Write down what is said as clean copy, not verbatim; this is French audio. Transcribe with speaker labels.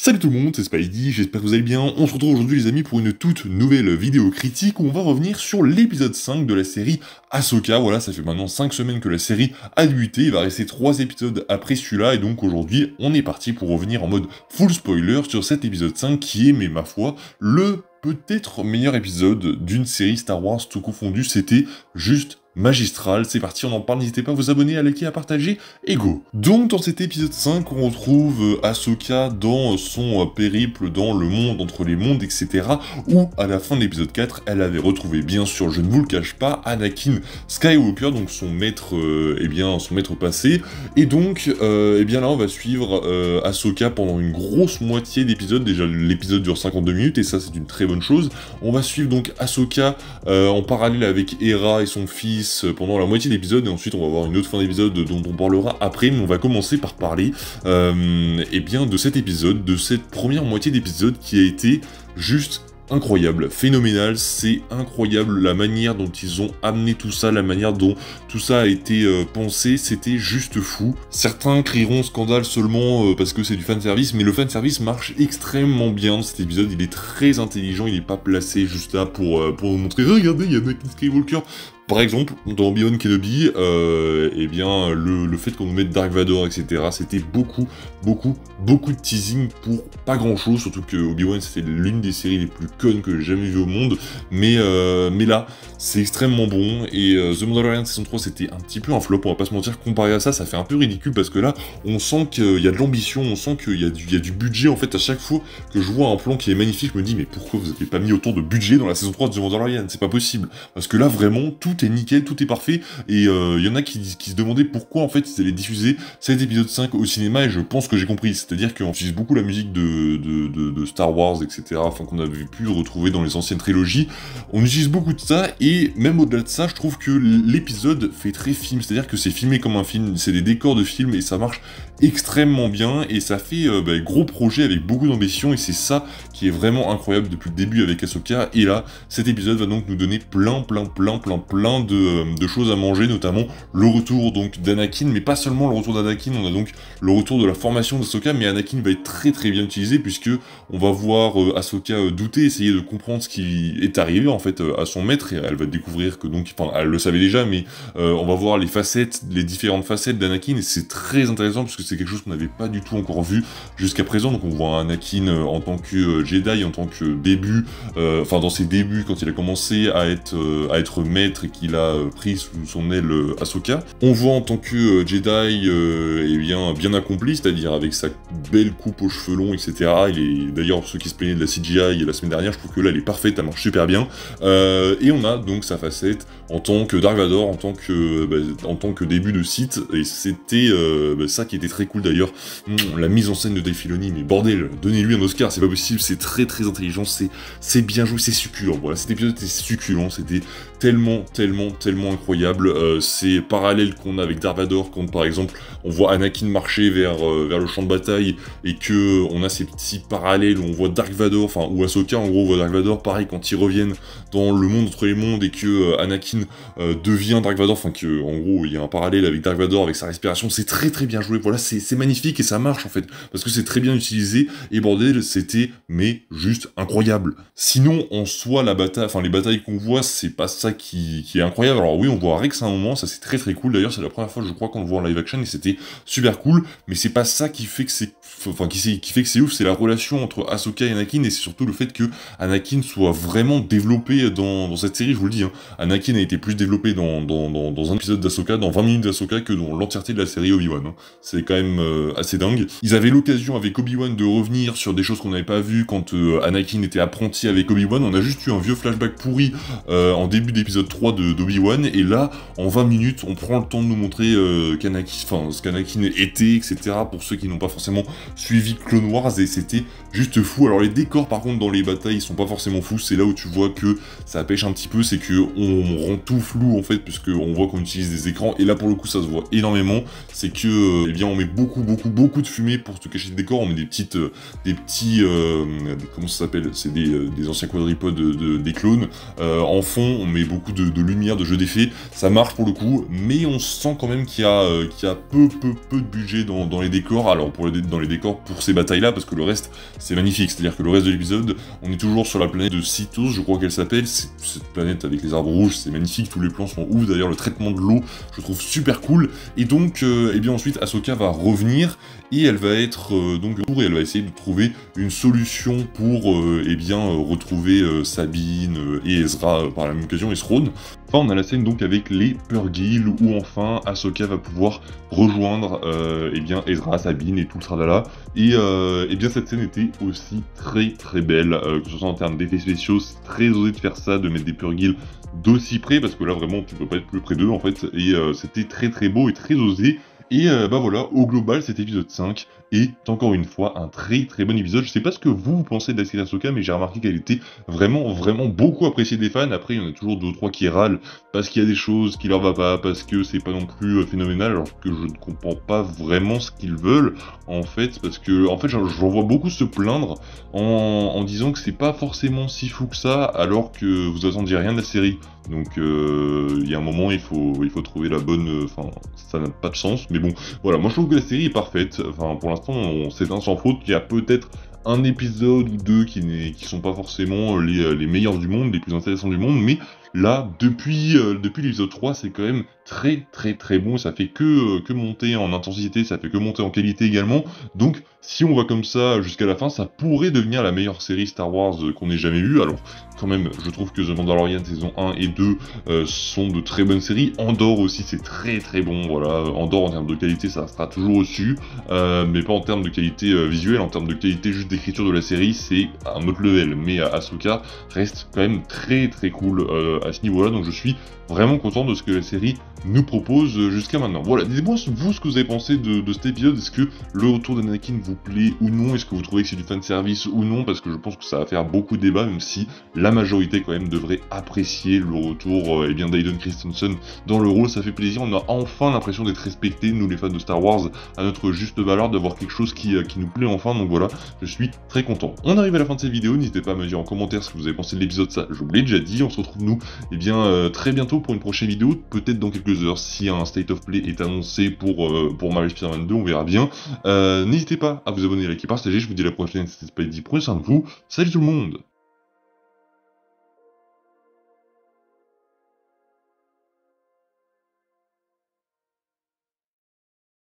Speaker 1: Salut tout le monde, c'est Spidey, j'espère que vous allez bien. On se retrouve aujourd'hui les amis pour une toute nouvelle vidéo critique où on va revenir sur l'épisode 5 de la série Ahsoka. Voilà, ça fait maintenant 5 semaines que la série a débuté, il va rester 3 épisodes après celui-là et donc aujourd'hui on est parti pour revenir en mode full spoiler sur cet épisode 5 qui est, mais ma foi, le peut-être meilleur épisode d'une série Star Wars tout confondu. C'était juste magistral. C'est parti, on en parle, n'hésitez pas à vous abonner, à liker, à partager, et go. Donc dans cet épisode 5, on retrouve Ahsoka dans son périple dans le monde, entre les mondes, etc. Où, à la fin de l'épisode 4, elle avait retrouvé, bien sûr, je ne vous le cache pas, Anakin Skywalker, donc son maître, son maître passé. Et donc, là, on va suivre Ahsoka pendant une grosse moitié d'épisode. Déjà, l'épisode dure 52 minutes, et ça, c'est une très bonne chose. On va suivre donc Ahsoka en parallèle avec Hera et son fils pendant la moitié de l'épisode, et ensuite on va avoir une autre fin d'épisode dont on parlera après, mais on va commencer par parler de cet épisode, de cette première moitié d'épisode qui a été juste incroyable, phénoménal. C'est incroyable la manière dont ils ont amené tout ça, la manière dont tout ça a été pensé, c'était juste fou. Certains crieront scandale seulement parce que c'est du fanservice, mais le fanservice marche extrêmement bien dans cet épisode, il est très intelligent, il n'est pas placé juste là pour vous montrer, regardez, il y a Anakin Skywalker. Par exemple, dans Obi-Wan Kenobi, le fait qu'on nous mette Dark Vador, etc., c'était beaucoup de teasing pour pas grand-chose, surtout que Obi-Wan, c'était l'une des séries les plus connes que j'ai jamais vues au monde, mais là, c'est extrêmement bon, et The Mandalorian saison 3, c'était un petit peu un flop, on va pas se mentir, comparé à ça, ça fait un peu ridicule, parce que là, on sent qu'il y a de l'ambition, on sent qu'il y a du budget, en fait, à chaque fois que je vois un plan qui est magnifique, je me dis, mais pourquoi vous avez pas mis autant de budget dans la saison 3 de The Mandalorian? C'est pas possible, parce que là, vraiment, tout est nickel, tout est parfait, et il y en a qui se demandaient pourquoi en fait ils allaient diffuser cet épisode 5 au cinéma, et je pense que j'ai compris, c'est-à-dire qu'on utilise beaucoup la musique de Star Wars, etc., enfin qu'on avait pu retrouver dans les anciennes trilogies, on utilise beaucoup de ça, et même au-delà de ça, je trouve que l'épisode fait très film, c'est-à-dire que c'est filmé comme un film, c'est des décors de film, et ça marche extrêmement bien, et ça fait gros projet avec beaucoup d'ambition, et c'est ça qui est vraiment incroyable depuis le début avec Ahsoka, et là, cet épisode va donc nous donner plein de choses à manger, notamment le retour donc d'Anakin, mais pas seulement le retour d'Anakin, on a donc le retour de la formation d'Ahsoka, mais Anakin va être très bien utilisé, puisque on va voir Ahsoka douter, essayer de comprendre ce qui est arrivé en fait à son maître, et elle va découvrir que donc, enfin elle le savait déjà, mais on va voir les différentes facettes d'Anakin, et c'est très intéressant, parce que c'est quelque chose qu'on n'avait pas du tout encore vu jusqu'à présent, donc on voit Anakin en tant que Jedi, en tant que début, dans ses débuts, quand il a commencé à être maître, et qu'il a pris sous son aile Ahsoka. On voit en tant que Jedi bien accompli, c'est-à-dire avec sa belle coupe aux cheveux longs, etc. Il est d'ailleurs, ceux qui se plaignaient de la CGI la semaine dernière, je trouve que là elle est parfaite, elle marche super bien. Et on a donc sa facette en tant que Dark Vador, en tant que début de Sith, et c'était ça qui était très cool d'ailleurs. La mise en scène de Dave Filoni, mais bordel, donnez-lui un Oscar, c'est pas possible, c'est très intelligent, c'est bien joué, c'est succulent. Voilà, cet épisode était succulent, c'était tellement incroyable. C'est parallèle qu'on a avec Dark Vador, quand par exemple on voit Anakin marcher vers le champ de bataille, et que on a ces petits parallèles où on voit Dark Vador, enfin où Ahsoka en gros voit Dark Vador, pareil quand ils reviennent dans le monde entre les mondes, et que Anakin devient Dark Vador, enfin que en gros il y a un parallèle avec Dark Vador avec sa respiration, c'est très bien joué, voilà, c'est magnifique, et ça marche en fait, parce que c'est très bien utilisé, et bordel, c'était mais juste incroyable. Sinon en soi les batailles qu'on voit, c'est pas ça qui est incroyable. Alors oui, on voit Rex à un moment, ça c'est très cool, d'ailleurs c'est la première fois je crois qu'on le voit en live action, et c'était super cool, mais c'est pas ça qui fait que c'est ouf, c'est la relation entre Ahsoka et Anakin, et c'est surtout le fait que Anakin soit vraiment développé dans cette série, je vous le dis, hein. Anakin a été plus développé dans un épisode d'Ahsoka, dans 20 minutes d'Ahsoka, que dans l'entièreté de la série Obi-Wan, hein. C'est quand même assez dingue. Ils avaient l'occasion avec Obi-Wan de revenir sur des choses qu'on n'avait pas vues quand Anakin était apprenti avec Obi-Wan, on a juste eu un vieux flashback pourri en début d'épisode 3 d'Obi-Wan, et là, en 20 minutes, on prend le temps de nous montrer ce qu'Anakin était, etc., pour ceux qui n'ont pas forcément suivi Clone Wars, et c'était juste fou. Alors les décors par contre dans les batailles ils sont pas forcément fous, c'est là où tu vois que ça pêche un petit peu, c'est que on rend tout flou en fait, puisque on voit qu'on utilise des écrans, et là pour le coup ça se voit énormément, c'est que on met beaucoup de fumée pour te cacher le décor, on met des petits comment ça s'appelle, c'est des anciens quadripodes des clones, en fond on met beaucoup de lumière, de jeu d'effet, ça marche pour le coup, mais on sent quand même qu'il y a peu de budget dans les décors, alors dans les décors pour ces batailles-là, parce que le reste, c'est magnifique, c'est-à-dire que le reste de l'épisode, on est toujours sur la planète de Cytos, je crois qu'elle s'appelle, cette planète avec les arbres rouges, c'est magnifique, tous les plans sont ouf, d'ailleurs le traitement de l'eau, je trouve super cool, et donc, et bien ensuite, Ahsoka va revenir, et elle va être, elle va essayer de trouver une solution pour, retrouver Sabine et Ezra par la même occasion, et Thrawn. Enfin, on a la scène donc avec les Purrgil, où enfin, Ahsoka va pouvoir rejoindre, Ezra, Sabine et tout le tralala, et cette scène était aussi très belle, que ce soit en termes d'effets spéciaux, c'est très osé de faire ça, de mettre des Purrgil d'aussi près, parce que là vraiment tu peux pas être plus près d'eux en fait, et c'était très beau et très osé, et voilà, au global cet épisode 5 est encore une fois un très bon épisode. Je sais pas ce que vous pensez de la série Ahsoka, mais j'ai remarqué qu'elle était vraiment beaucoup appréciée des fans. Après il y en a toujours 2 ou 3 qui râlent, parce qu'il y a des choses qui leur va pas, parce que c'est pas non plus phénoménal, alors que je ne comprends pas vraiment ce qu'ils veulent, en fait, parce que j'en vois beaucoup se plaindre en disant que c'est pas forcément si fou que ça, alors que vous attendiez rien de la série. Donc il y a un moment, il faut trouver la bonne, ça n'a pas de sens, mais bon, voilà, moi je trouve que la série est parfaite, pour l'instant, c'est un sans faute, il y a peut-être un épisode ou 2 qui sont pas forcément les meilleurs du monde, les plus intéressants du monde, mais là, depuis l'épisode 3, c'est quand même très bon, ça fait que monter en intensité, ça fait que monter en qualité également, donc si on va comme ça jusqu'à la fin, ça pourrait devenir la meilleure série Star Wars qu'on ait jamais eue. Alors quand même, je trouve que The Mandalorian saison 1 et 2 sont de très bonnes séries, Andor aussi c'est très bon, voilà, Andor en termes de qualité ça restera toujours au-dessus, mais pas en termes de qualité visuelle, en termes de qualité juste d'écriture de la série, c'est un autre level, mais Ahsoka reste quand même très cool à ce niveau-là, donc je suis vraiment content de ce que la série nous propose jusqu'à maintenant. Voilà, dites-moi vous ce que vous avez pensé de cet épisode, est-ce que le retour d'Anakin vous plaît ou non, est-ce que vous trouvez que c'est du fanservice ou non, parce que je pense que ça va faire beaucoup de débats, même si la majorité quand même devrait apprécier le retour d'Aiden Christensen dans le rôle, ça fait plaisir, on a enfin l'impression d'être respectés, nous les fans de Star Wars, à notre juste valeur, d'avoir quelque chose qui nous plaît enfin, donc voilà, je suis très content. On arrive à la fin de cette vidéo, n'hésitez pas à me dire en commentaire ce que vous avez pensé de l'épisode, ça je vous l'ai déjà dit, on se retrouve nous, très bientôt pour une prochaine vidéo, peut-être dans quelques heures, si un State of Play est annoncé pour Marvel Spider-Man 2, on verra bien. N'hésitez pas à vous abonner, liker, partager, je vous dis à la prochaine, c'était Spidey, prenez soin de vous, salut tout le monde!